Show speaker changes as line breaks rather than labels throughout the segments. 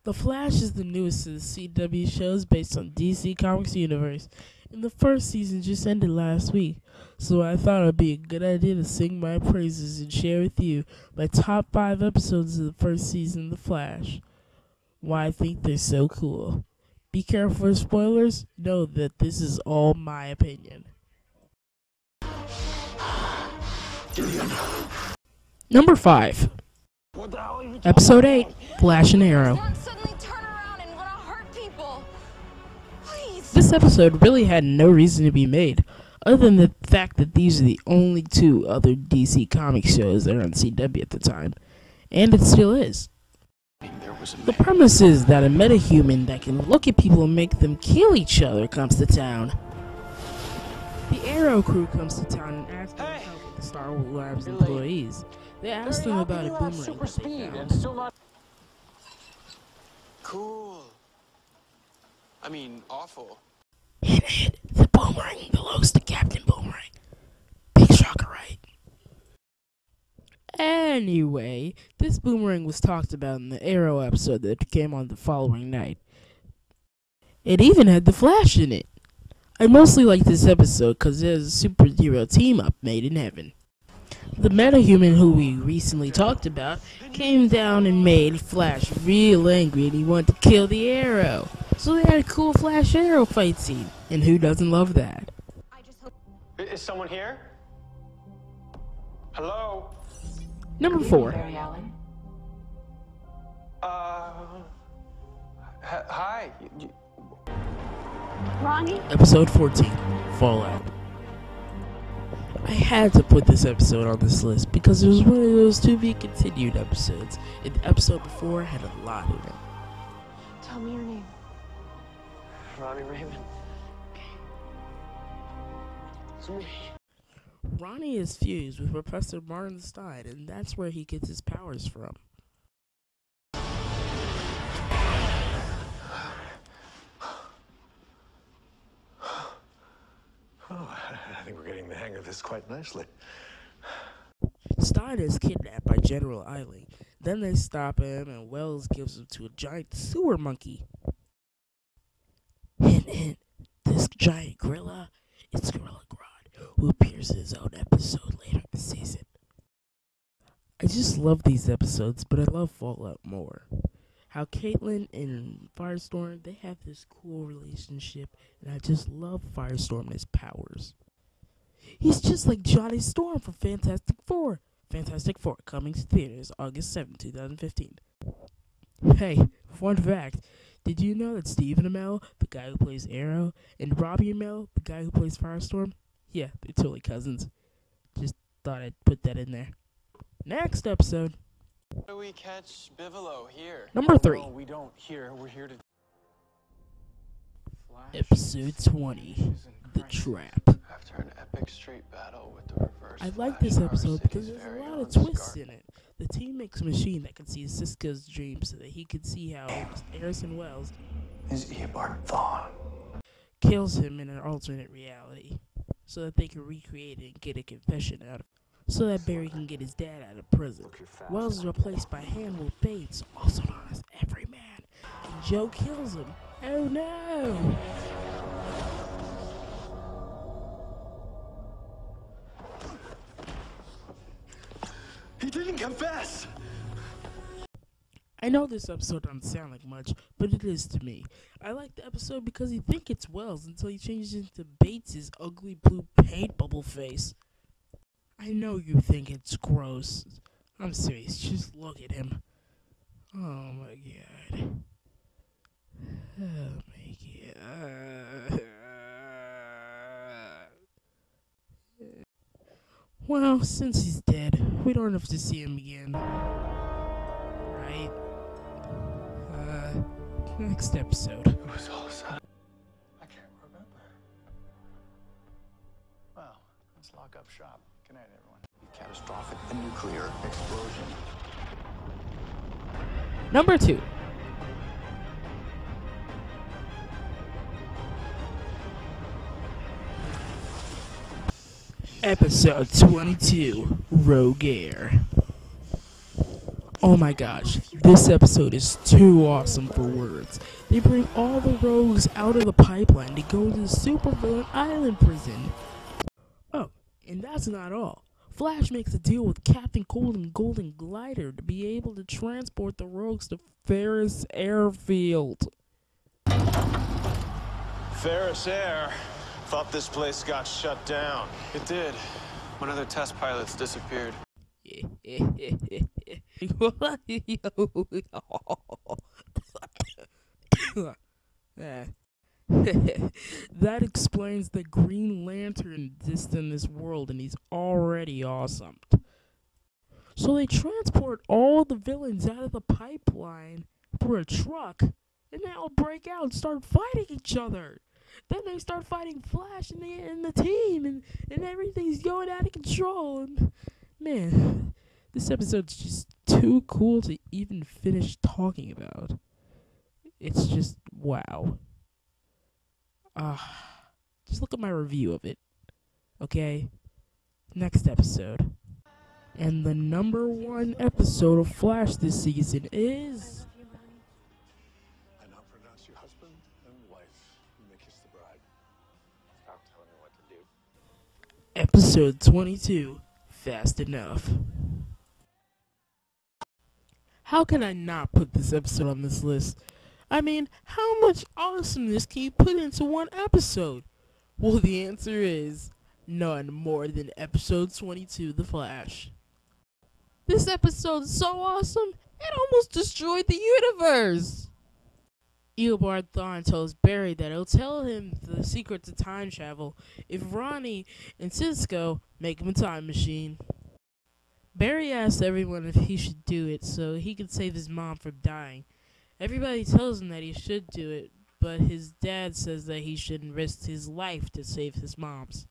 The Flash is the newest of the CW shows based on DC Comics universe, and the first season just ended last week, so I thought it would be a good idea to sing my praises and share with you my top 5 episodes of the first season of The Flash. Why I think they're so cool. Be careful for spoilers, know that this is all my opinion. Number 5. Episode 8, Flash and Arrow. This episode really had no reason to be made, other than the fact that these are the only 2 other DC comic shows that are on CW at the time, and it still is. The premise is that a metahuman that can look at people and make them kill each other comes to town. The Arrow crew comes to town and asks them to help with the Star Labs employees. They ask them about a boomerang that they found.
Cool. I mean, awful.
Hint, the boomerang belongs to Captain Boomerang. Big shocker, right? Anyway, this boomerang was talked about in the Arrow episode that came on the following night. It even had the Flash in it. I mostly like this episode because there's a superhero team-up made in heaven. The metahuman who we recently talked about came down and made Flash real angry and he wanted to kill the Arrow. So they had a cool Flash Arrow fight scene, and who doesn't love that?
Is someone here? Hello?
Number 4.
Hi.
Ronnie?
Episode 14, Fallout. I had to put this episode on this list because it was one of those to be continued episodes, and the episode before had a lot in it.
Tell me your name.
Ronnie Raymond. It's me.
Ronnie is fused with Professor Martin Stein, and that's where he gets his powers from.
Oh, I think we're getting the hang of this quite nicely.
Stein is kidnapped by General Eiling. Then they stop him, and Wells gives him to a giant sewer monkey. Hint, hint, this giant gorilla is Gorilla Grodd, who appears in his own episode later in the season. I just love these episodes, but I love Fallout more. How Caitlin and Firestorm, they have this cool relationship, and I just love Firestorm and his powers. He's just like Johnny Storm from Fantastic Four. Fantastic Four, coming to theaters August 7, 2015. Hey, fun fact, did you know that Stephen Amell, the guy who plays Arrow, and Robbie Amell, the guy who plays Firestorm, yeah, they're totally cousins. Just thought I'd put that in there. Next episode.
How do we catch Bivolo here?
Number 3.
No, we don't here. We're here to...
Episode 20, The Trap.
After an epic street battle with the reverse
I like
Flash,
this
our
episode because
city's
there's a
very
lot
own
of twists
Scar-
in it. The team makes a machine that can see Siska's dreams so that he can see how Harrison Wells
Is Eobard Vaughn?
kills him in an alternate reality so that they can recreate it and get a confession out of it. So that Barry can get his dad out of prison. Wells is replaced by Hannibal Bates, also known as Everyman, and Joe kills him. Oh no!
He didn't confess!
I know this episode doesn't sound like much, but it is to me. I like the episode because you think it's Wells until he changes into Bates' ugly blue paint bubble face. I know you think it's gross. I'm serious, just look at him. Oh my god. Oh my god. Well, since he's dead, we don't have to see him again. Right? Next episode.
It was all sudden. I can't remember. Well, let's lock up shop. Good night, everyone. Catastrophic nuclear explosion.
Number 2. Episode 22, Rogue Air. Oh my gosh, this episode is too awesome for words. They bring all the rogues out of the pipeline to go to the supervillain island prison. Oh, and that's not all. Flash makes a deal with Captain Golden Golden Glider to be able to transport the rogues to Ferris Airfield.
Ferris Air. Thought this place got shut down.
It did. One of their test pilots disappeared.
That explains the Green Lantern exists in this world, and he's already awesome. So they transport all the villains out of the pipeline through a truck, and they all break out and start fighting each other. Then they start fighting Flash and the team, and everything's going out of control. And man, this episode's just too cool to even finish talking about. It's just wow. Just look at my review of it. Okay? Next episode. And the number 1 episode of Flash this season is...
I now pronounce you husband and wife. You may kiss the bride. Stop telling me what to do.
Episode 22, Fast Enough. How can I not put this episode on this list? I mean, how much awesomeness can you put into one episode? Well, the answer is none more than episode 22, The Flash. This episode is so awesome, it almost destroyed the universe! Eobard Thawne tells Barry that he'll tell him the secret to time travel if Ronnie and Cisco make him a time machine. Barry asks everyone if he should do it so he can save his mom from dying. Everybody tells him that he should do it, but his dad says that he shouldn't risk his life to save his mom's.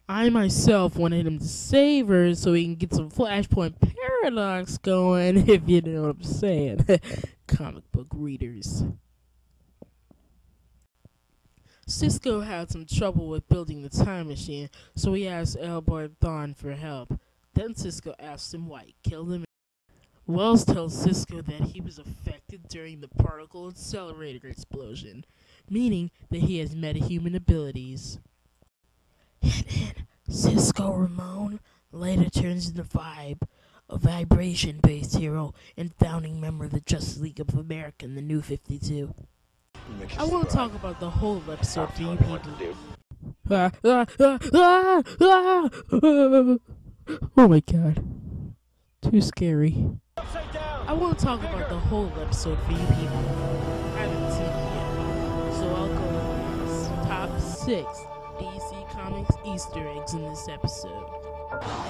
I myself wanted him to save her so he can get some Flashpoint Paradox going, if you know what I'm saying. Comic book readers. Cisco had some trouble with building the time machine, so he asked Eobard Thawne for help. Then Cisco asked him why he killed him. Wells tells Cisco that he was affected during the particle accelerator explosion, meaning that he has metahuman abilities. And Cisco Ramon later turns into Vibe, a vibration-based hero and founding member of the Justice League of America in the New 52. I want to talk about the whole episode for you people. Oh my god. Too scary. I want to talk about the whole episode for you people. I haven't seen it yet. So I'll go with this top 6 DC Comics Easter eggs in this episode.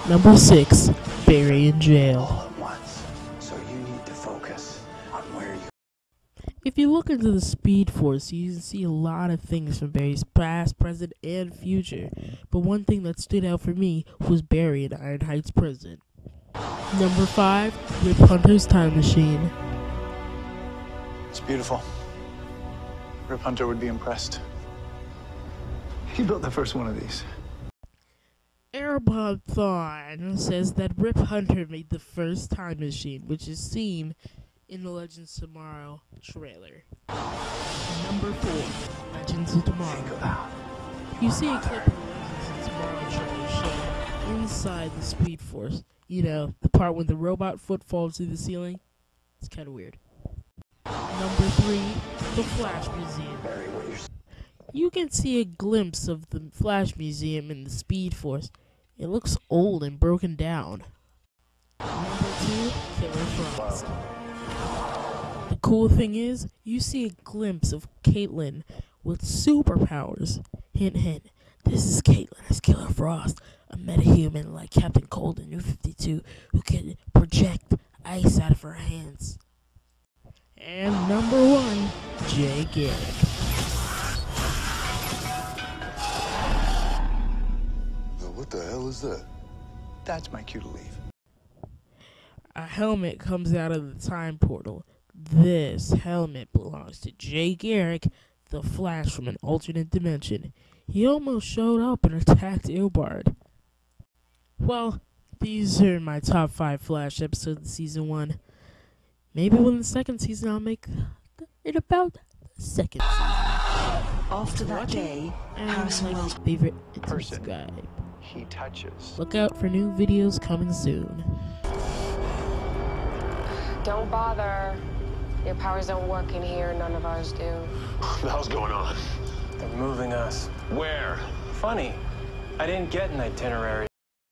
Number 6, Barry in jail.
All at once. So you need to focus on where you...
If you look into the Speed Force, you can see a lot of things from Barry's past, present, and future. But one thing that stood out for me was Barry in Iron Heights Prison. Number 5, Rip Hunter's Time Machine.
It's beautiful. Rip Hunter would be impressed. He built the first one of these.
Eobard Thawne says that Rip Hunter made the first time machine, which is seen in the Legends of Tomorrow trailer. Number 4, Legends of Tomorrow. You see a clip of the Legends of Tomorrow trailer shown inside the Speed Force. You know, the part when the robot foot falls through the ceiling. It's kind of weird. Number 3, the Flash Museum. You can see a glimpse of the Flash Museum in the Speed Force. It looks old and broken down. Number 2, Killer Frost. The cool thing is, you see a glimpse of Caitlin with superpowers. Hint, hint. This is Caitlin as Killer Frost, a metahuman like Captain Cold in New 52 who can project ice out of her hands. And number 1, Jay Garrick.
What the hell is that?
That's my cue to leave.
A helmet comes out of the time portal. This helmet belongs to Jay Garrick, the Flash from an alternate dimension. He almost showed up and attacked Eobard. Well, these are my top 5 Flash episodes of season 1. Maybe when the second season, I'll make it about the second season.
After that day, Harrison Wells'
favorite
person
subscribe.
he touches.
Look out for new videos coming soon.
Don't bother. Your powers don't work in here, none of ours do.
What the hell's going on?
They're moving us.
Where?
Funny. I didn't get an itinerary